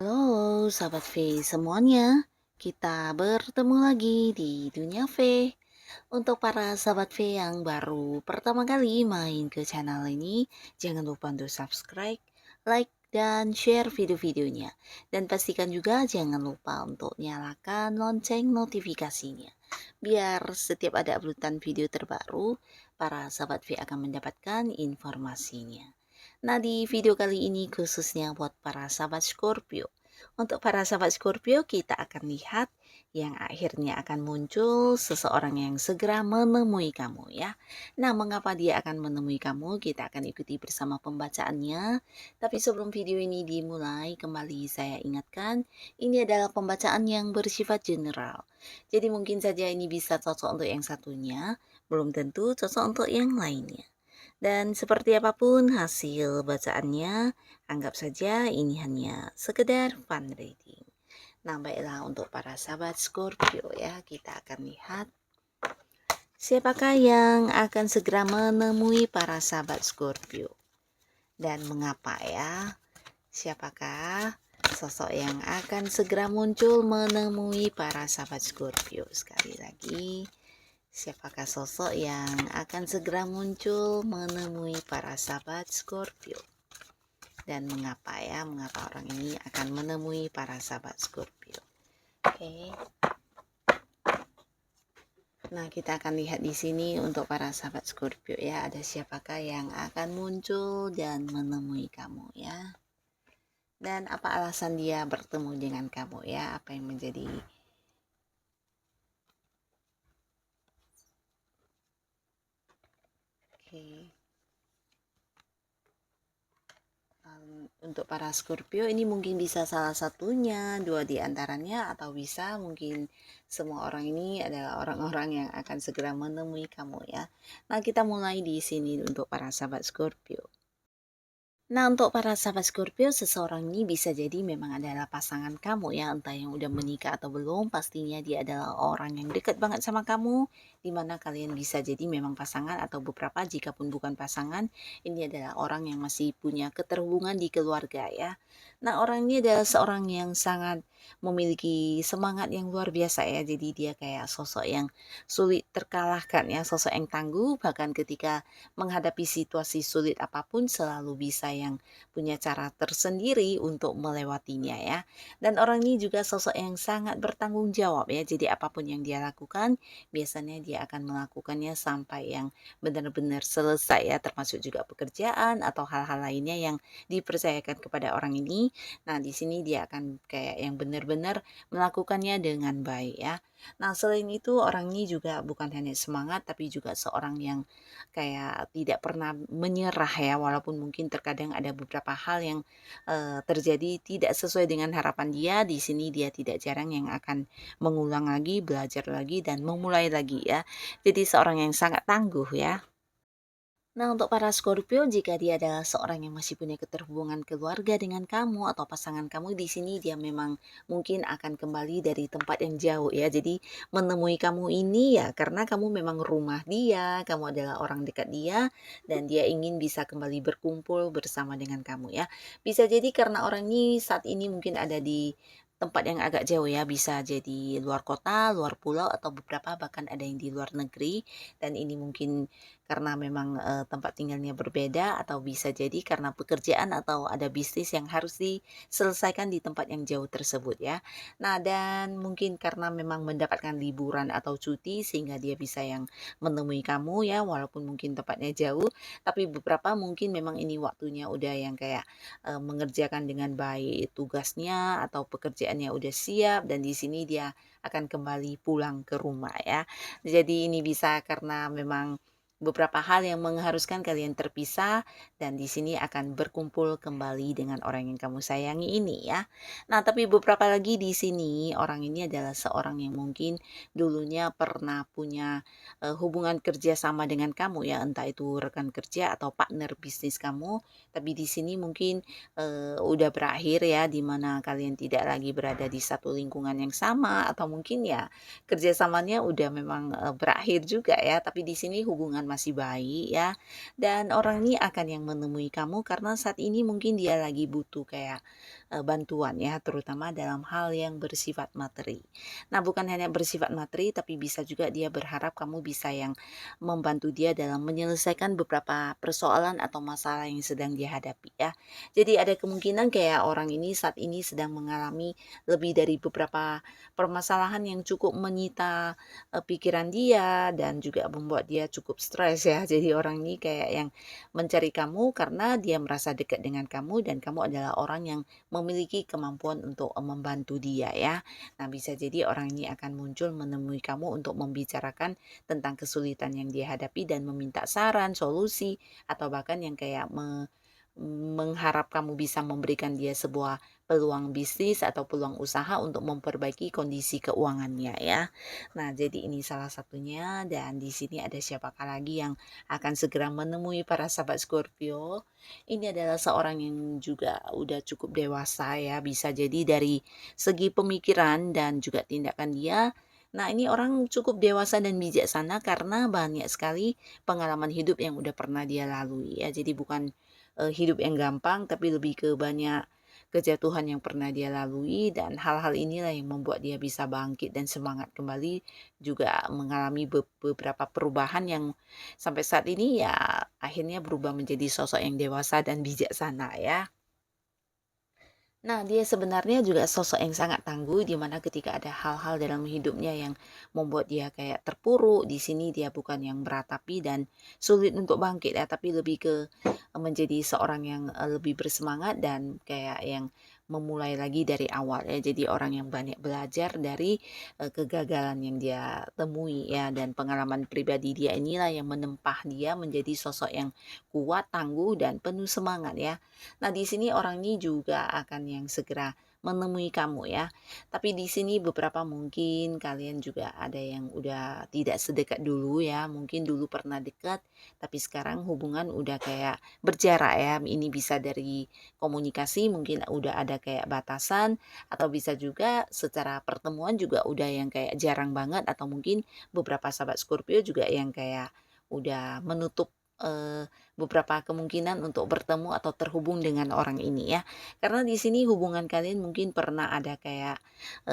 Halo sahabat V semuanya, kita bertemu lagi di Dunia V. Untuk para sahabat V yang baru pertama kali main ke channel ini, jangan lupa untuk subscribe, like, dan share video-videonya. Dan pastikan juga jangan lupa untuk nyalakan lonceng notifikasinya. Biar setiap ada uploadan video terbaru, para sahabat V akan mendapatkan informasinya. Nah, di video kali ini khususnya buat para sahabat Scorpio. Untuk para sahabat Scorpio, kita akan lihat yang akhirnya akan muncul seseorang yang segera menemui kamu ya. Nah, mengapa dia akan menemui kamu? Kita akan ikuti bersama pembacaannya. Tapi sebelum video ini dimulai, kembali saya ingatkan, ini adalah pembacaan yang bersifat general. Jadi mungkin saja ini bisa cocok untuk yang satunya, belum tentu cocok untuk yang lainnya. Dan seperti apapun hasil bacaannya, anggap saja ini hanya sekedar fun reading. Nah, baiklah untuk para sahabat Scorpio ya, kita akan lihat siapakah yang akan segera menemui para sahabat Scorpio dan mengapa ya? Siapakah sosok yang akan segera muncul menemui para sahabat Scorpio? Sekali lagi, siapakah sosok yang akan segera muncul menemui para sahabat Scorpio? Dan mengapa ya? Mengapa orang ini akan menemui para sahabat Scorpio? Oke. Nah, kita akan lihat di sini untuk para sahabat Scorpio ya, ada siapakah yang akan muncul dan menemui kamu ya. Dan apa alasan dia bertemu dengan kamu ya? Apa yang menjadi Oke. Untuk para Scorpio ini mungkin bisa salah satunya, dua di antaranya, atau bisa mungkin semua orang ini adalah orang-orang yang akan segera menemui kamu ya. Nah, kita mulai di sini untuk para sahabat Scorpio. Nah, untuk para sahabat Scorpio, seseorang ini bisa jadi memang adalah pasangan kamu ya, entah yang udah menikah atau belum, pastinya dia adalah orang yang dekat banget sama kamu, dimana kalian bisa jadi memang pasangan atau beberapa, jika pun bukan pasangan, ini adalah orang yang masih punya keterhubungan di keluarga ya. Nah, orang ini adalah seorang yang sangat memiliki semangat yang luar biasa ya, jadi dia kayak sosok yang sulit terkalahkan ya, sosok yang tangguh, bahkan ketika menghadapi situasi sulit apapun selalu bisa yang punya cara tersendiri untuk melewatinya ya. Dan orang ini juga sosok yang sangat bertanggung jawab ya. Jadi apapun yang dia lakukan, biasanya dia akan melakukannya sampai yang benar-benar selesai ya, termasuk juga pekerjaan atau hal-hal lainnya yang dipercayakan kepada orang ini. Nah, di sini dia akan kayak yang benar-benar melakukannya dengan baik ya. Nah, selain itu orang ini juga bukan hanya semangat tapi juga seorang yang kayak tidak pernah menyerah ya, walaupun mungkin terkadang ada beberapa hal yang terjadi tidak sesuai dengan harapan dia, di sini dia tidak jarang yang akan mengulang lagi, belajar lagi, dan memulai lagi ya. Jadi seorang yang sangat tangguh ya. Nah, untuk para Scorpio, jika dia adalah seorang yang masih punya keterhubungan keluarga dengan kamu atau pasangan kamu, di sini dia memang mungkin akan kembali dari tempat yang jauh ya. Jadi menemui kamu ini ya karena kamu memang rumah dia, kamu adalah orang dekat dia dan dia ingin bisa kembali berkumpul bersama dengan kamu ya. Bisa jadi karena orang ini saat ini mungkin ada di tempat yang agak jauh ya, bisa jadi luar kota, luar pulau, atau beberapa bahkan ada yang di luar negeri, dan ini mungkin karena memang, tempat tinggalnya berbeda atau bisa jadi karena pekerjaan atau ada bisnis yang harus diselesaikan di tempat yang jauh tersebut ya. Nah, dan mungkin karena memang mendapatkan liburan atau cuti sehingga dia bisa yang menemui kamu ya, walaupun mungkin tempatnya jauh, tapi beberapa mungkin memang ini waktunya udah yang kayak, mengerjakan dengan baik tugasnya atau pekerjaannya udah siap dan di sini dia akan kembali pulang ke rumah ya. Jadi ini bisa karena memang beberapa hal yang mengharuskan kalian terpisah dan di sini akan berkumpul kembali dengan orang yang kamu sayangi ini ya. Nah, tapi beberapa lagi di sini orang ini adalah seorang yang mungkin dulunya pernah punya hubungan kerja sama dengan kamu ya, entah itu rekan kerja atau partner bisnis kamu, tapi di sini mungkin udah berakhir ya, di mana kalian tidak lagi berada di satu lingkungan yang sama atau mungkin ya kerjasamanya udah memang berakhir juga ya, tapi di sini hubungan masih baik ya. Dan orang ini akan yang menemui kamu karena saat ini mungkin dia lagi butuh kayak bantuan ya, terutama dalam hal yang bersifat materi. Nah, bukan hanya bersifat materi, tapi bisa juga dia berharap kamu bisa yang membantu dia dalam menyelesaikan beberapa persoalan atau masalah yang sedang dia hadapi ya. Jadi ada kemungkinan kayak orang ini saat ini sedang mengalami lebih dari beberapa permasalahan yang cukup menyita pikiran dia dan juga membuat dia cukup stres ya. Jadi orang ini kayak yang mencari kamu karena dia merasa dekat dengan kamu dan kamu adalah orang yang memiliki kemampuan untuk membantu dia ya. Nah, bisa jadi orang ini akan muncul menemui kamu untuk membicarakan tentang kesulitan yang dia hadapi dan meminta saran, solusi, atau bahkan yang kayak mengharap kamu bisa memberikan dia sebuah peluang bisnis atau peluang usaha untuk memperbaiki kondisi keuangannya ya. Nah, jadi ini salah satunya dan di sini ada siapakah lagi yang akan segera menemui para sahabat Scorpio. Ini adalah seorang yang juga udah cukup dewasa ya, bisa jadi dari segi pemikiran dan juga tindakan dia. Nah, ini orang cukup dewasa dan bijaksana karena banyak sekali pengalaman hidup yang udah pernah dia lalui ya. Jadi bukan hidup yang gampang, tapi lebih ke banyak kejatuhan yang pernah dia lalui dan hal-hal inilah yang membuat dia bisa bangkit dan semangat kembali, juga mengalami beberapa perubahan yang sampai saat ini ya akhirnya berubah menjadi sosok yang dewasa dan bijaksana ya. Nah, dia sebenarnya juga sosok yang sangat tangguh, di mana ketika ada hal-hal dalam hidupnya yang membuat dia kayak terpuruk, di sini dia bukan yang meratapi dan sulit untuk bangkit ya, tapi lebih ke menjadi seorang yang lebih bersemangat dan kayak yang memulai lagi dari awal ya. Jadi orang yang banyak belajar dari kegagalan yang dia temui ya, dan pengalaman pribadi dia inilah yang menempah dia menjadi sosok yang kuat, tangguh dan penuh semangat ya. Nah, di sini orang ini juga akan yang segera menemui kamu ya. Tapi di sini beberapa mungkin kalian juga ada yang udah tidak sedekat dulu ya. Mungkin dulu pernah dekat, tapi sekarang hubungan udah kayak berjarak ya. Ini bisa dari komunikasi, mungkin udah ada kayak batasan, atau bisa juga secara pertemuan juga udah yang kayak jarang banget, atau mungkin beberapa sahabat Scorpio juga yang kayak udah menutup eh, beberapa kemungkinan untuk bertemu atau terhubung dengan orang ini ya. Karena di sini hubungan kalian mungkin pernah ada kayak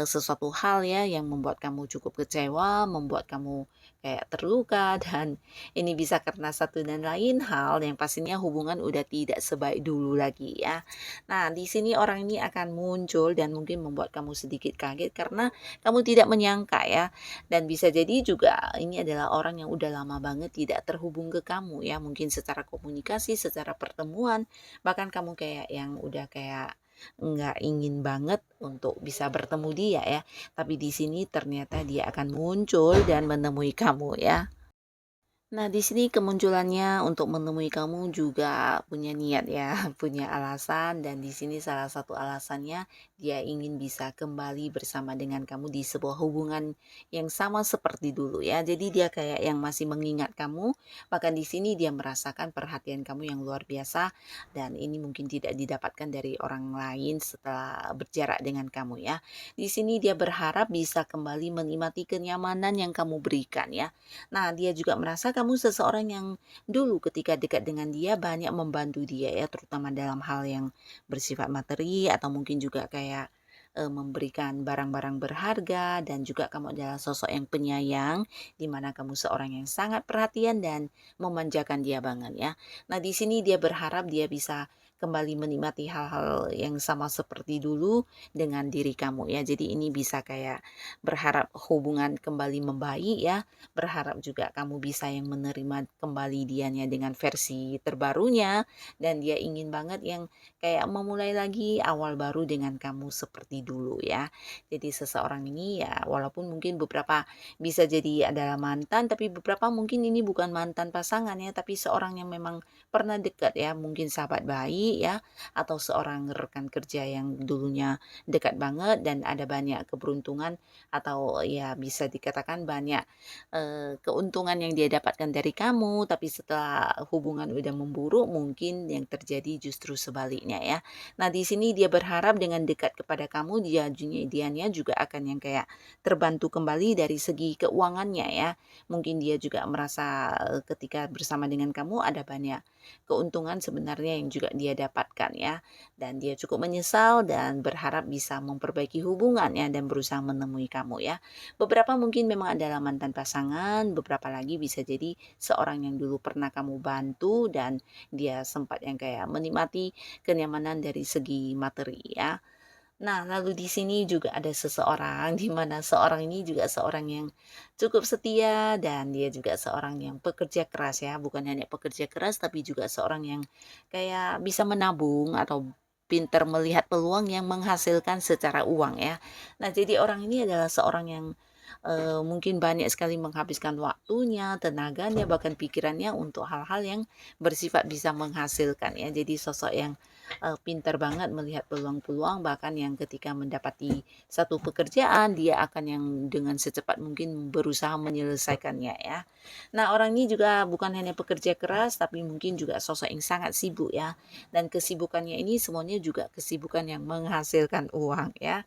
sesuatu hal ya yang membuat kamu cukup kecewa, membuat kamu kayak terluka dan ini bisa karena satu dan lain hal yang pastinya hubungan udah tidak sebaik dulu lagi ya. Nah, di sini orang ini akan muncul dan mungkin membuat kamu sedikit kaget karena kamu tidak menyangka ya. Dan bisa jadi juga ini adalah orang yang udah lama banget tidak terhubung ke kamu ya, mungkin secara komunikasi, secara pertemuan, bahkan kamu kayak yang udah kayak nggak ingin banget untuk bisa bertemu dia ya. Tapi di sini ternyata dia akan muncul dan menemui kamu ya. Nah, di sini kemunculannya untuk menemui kamu juga punya niat ya, punya alasan dan di sini salah satu alasannya dia ingin bisa kembali bersama dengan kamu di sebuah hubungan yang sama seperti dulu ya. Jadi dia kayak yang masih mengingat kamu, bahkan di sini dia merasakan perhatian kamu yang luar biasa dan ini mungkin tidak didapatkan dari orang lain setelah berjarak dengan kamu ya. Di sini dia berharap bisa kembali menikmati kenyamanan yang kamu berikan ya. Nah, dia juga merasa kamu seseorang yang dulu ketika dekat dengan dia banyak membantu dia ya, terutama dalam hal yang bersifat materi atau mungkin juga kayak memberikan barang-barang berharga dan juga kamu adalah sosok yang penyayang di mana kamu seorang yang sangat perhatian dan memanjakan dia banget ya. Nah, di sini dia berharap dia bisa kembali menikmati hal-hal yang sama seperti dulu dengan diri kamu ya. Jadi ini bisa kayak berharap hubungan kembali membaik ya, berharap juga kamu bisa yang menerima kembali dianya dengan versi terbarunya, dan dia ingin banget yang kayak memulai lagi awal baru dengan kamu seperti dulu ya. Jadi seseorang ini ya walaupun mungkin beberapa bisa jadi adalah mantan, tapi beberapa mungkin ini bukan mantan pasangan ya, tapi seorang yang memang pernah dekat ya, mungkin sahabat baik ya, atau seorang rekan kerja yang dulunya dekat banget dan ada banyak keberuntungan atau ya bisa dikatakan banyak keuntungan yang dia dapatkan dari kamu, tapi setelah hubungan udah memburuk mungkin yang terjadi justru sebaliknya ya. Nah, di sini dia berharap dengan dekat kepada kamu dianya juga akan yang kayak terbantu kembali dari segi keuangannya ya. Mungkin dia juga merasa ketika bersama dengan kamu ada banyak keuntungan sebenarnya yang juga dia dapatkan ya. Dan dia cukup menyesal dan berharap bisa memperbaiki hubungannya dan berusaha menemui kamu ya. Beberapa mungkin memang adalah mantan pasangan, beberapa lagi bisa jadi seorang yang dulu pernah kamu bantu dan dia sempat yang kayak menikmati kenyamanan dari segi materi ya. Nah, lalu di sini juga ada seseorang di mana seorang ini juga seorang yang cukup setia dan dia juga seorang yang pekerja keras ya, bukan hanya pekerja keras tapi juga seorang yang kayak bisa menabung atau pintar melihat peluang yang menghasilkan secara uang ya. Nah, jadi orang ini adalah seorang yang mungkin banyak sekali menghabiskan waktunya, tenaganya, bahkan pikirannya untuk hal-hal yang bersifat bisa menghasilkan ya. Jadi sosok yang pintar banget melihat peluang-peluang, bahkan yang ketika mendapati satu pekerjaan dia akan yang dengan secepat mungkin berusaha menyelesaikannya ya. Nah, orang ini juga bukan hanya pekerja keras tapi mungkin juga sosok yang sangat sibuk ya. Dan kesibukannya ini semuanya juga kesibukan yang menghasilkan uang ya.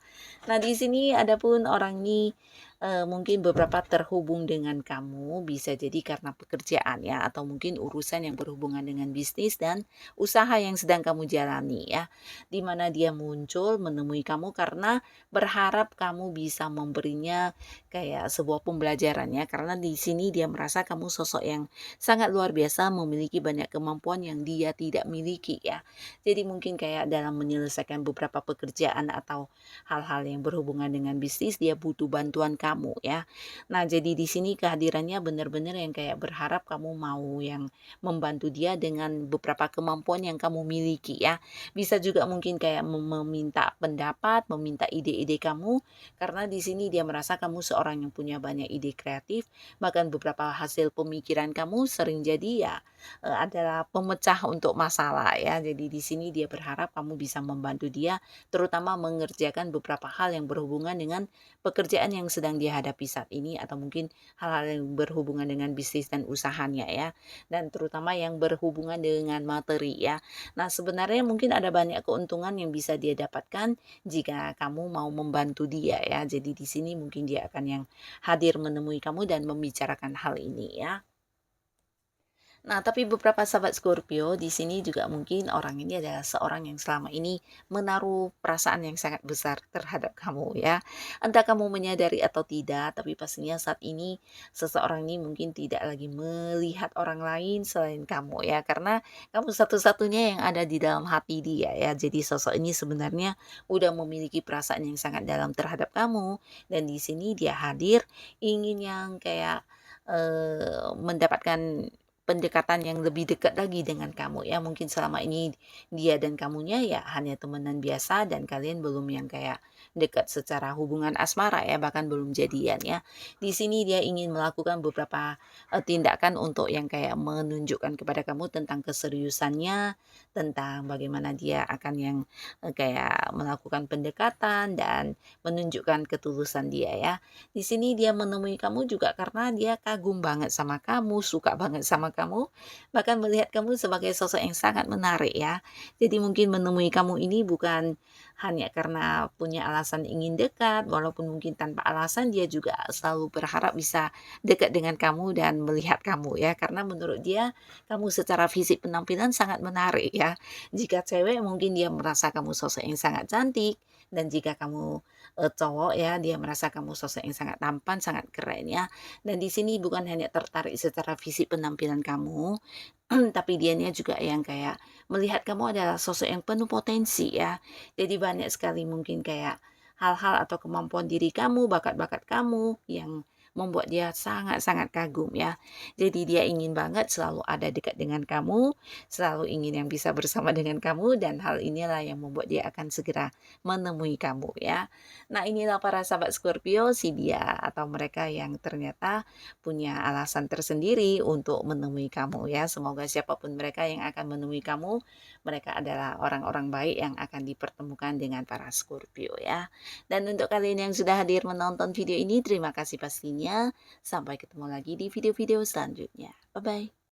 Nah, di sini adapun orang ini mungkin beberapa terhubung dengan kamu bisa jadi karena pekerjaan ya, atau mungkin urusan yang berhubungan dengan bisnis dan usaha yang sedang kamu jalani ya. Di mana dia muncul menemui kamu karena berharap kamu bisa memberinya kayak sebuah pembelajaran ya, karena di sini dia merasa kamu sosok yang sangat luar biasa, memiliki banyak kemampuan yang dia tidak miliki ya. Jadi mungkin kayak dalam menyelesaikan beberapa pekerjaan atau hal-hal yang berhubungan dengan bisnis dia butuh bantuan kamu ya. Nah, jadi di sini kehadirannya benar-benar yang kayak berharap kamu mau yang membantu dia dengan beberapa kemampuan yang kamu miliki ya. Bisa juga mungkin kayak meminta pendapat, meminta ide-ide kamu, karena di sini dia merasa kamu seorang yang punya banyak ide kreatif, bahkan beberapa hasil pemikiran kamu sering jadi ya adalah pemecah untuk masalah ya. Jadi di sini dia berharap kamu bisa membantu dia terutama mengerjakan beberapa hal yang berhubungan dengan pekerjaan yang sedang dia hadapi saat ini, atau mungkin hal-hal yang berhubungan dengan bisnis dan usahanya ya, dan terutama yang berhubungan dengan materi ya. Nah, sebenarnya mungkin ada banyak keuntungan yang bisa dia dapatkan jika kamu mau membantu dia ya. Jadi di sini mungkin dia akan yang hadir menemui kamu dan membicarakan hal ini ya. Nah, tapi beberapa sahabat Scorpio di sini juga mungkin orang ini adalah seorang yang selama ini menaruh perasaan yang sangat besar terhadap kamu ya. Entah kamu menyadari atau tidak, tapi pastinya saat ini seseorang ini mungkin tidak lagi melihat orang lain selain kamu ya, karena kamu satu-satunya yang ada di dalam hati dia ya. Jadi sosok ini sebenarnya udah memiliki perasaan yang sangat dalam terhadap kamu, dan di sini dia hadir ingin yang kayak mendapatkan pendekatan yang lebih dekat lagi dengan kamu ya. Mungkin selama ini dia dan kamunya ya hanya temenan biasa dan kalian belum yang kayak dekat secara hubungan asmara ya, bahkan belum jadian ya. Di sini dia ingin melakukan beberapa tindakan untuk yang kayak menunjukkan kepada kamu tentang keseriusannya, tentang bagaimana dia akan yang kayak melakukan pendekatan dan menunjukkan ketulusan dia ya. Di sini dia menemui kamu juga karena dia kagum banget sama kamu, suka banget sama kamu, bahkan melihat kamu sebagai sosok yang sangat menarik ya. Jadi mungkin menemui kamu ini bukan hanya karena punya alasan ingin dekat, walaupun mungkin tanpa alasan dia juga selalu berharap bisa dekat dengan kamu dan melihat kamu ya. Karena menurut dia kamu secara fisik penampilan sangat menarik ya. Jika cewek mungkin dia merasa kamu sosok yang sangat cantik, dan jika kamu cowok ya, dia merasa kamu sosok yang sangat tampan, sangat keren ya. Dan di sini bukan hanya tertarik secara fisik penampilan kamu, tapi dianya juga yang kayak melihat kamu adalah sosok yang penuh potensi ya. Jadi banyak sekali mungkin kayak hal-hal atau kemampuan diri kamu, bakat-bakat kamu yang membuat dia sangat-sangat kagum ya. Jadi dia ingin banget selalu ada dekat dengan kamu, selalu ingin yang bisa bersama dengan kamu dan hal inilah yang membuat dia akan segera menemui kamu ya. Nah, inilah para sahabat Scorpio, si dia atau mereka yang ternyata punya alasan tersendiri untuk menemui kamu ya. Semoga siapapun mereka yang akan menemui kamu, mereka adalah orang-orang baik yang akan dipertemukan dengan para Scorpio ya. Dan untuk kalian yang sudah hadir menonton video ini, terima kasih pastinya. Sampai ketemu lagi di video-video selanjutnya. Bye-bye.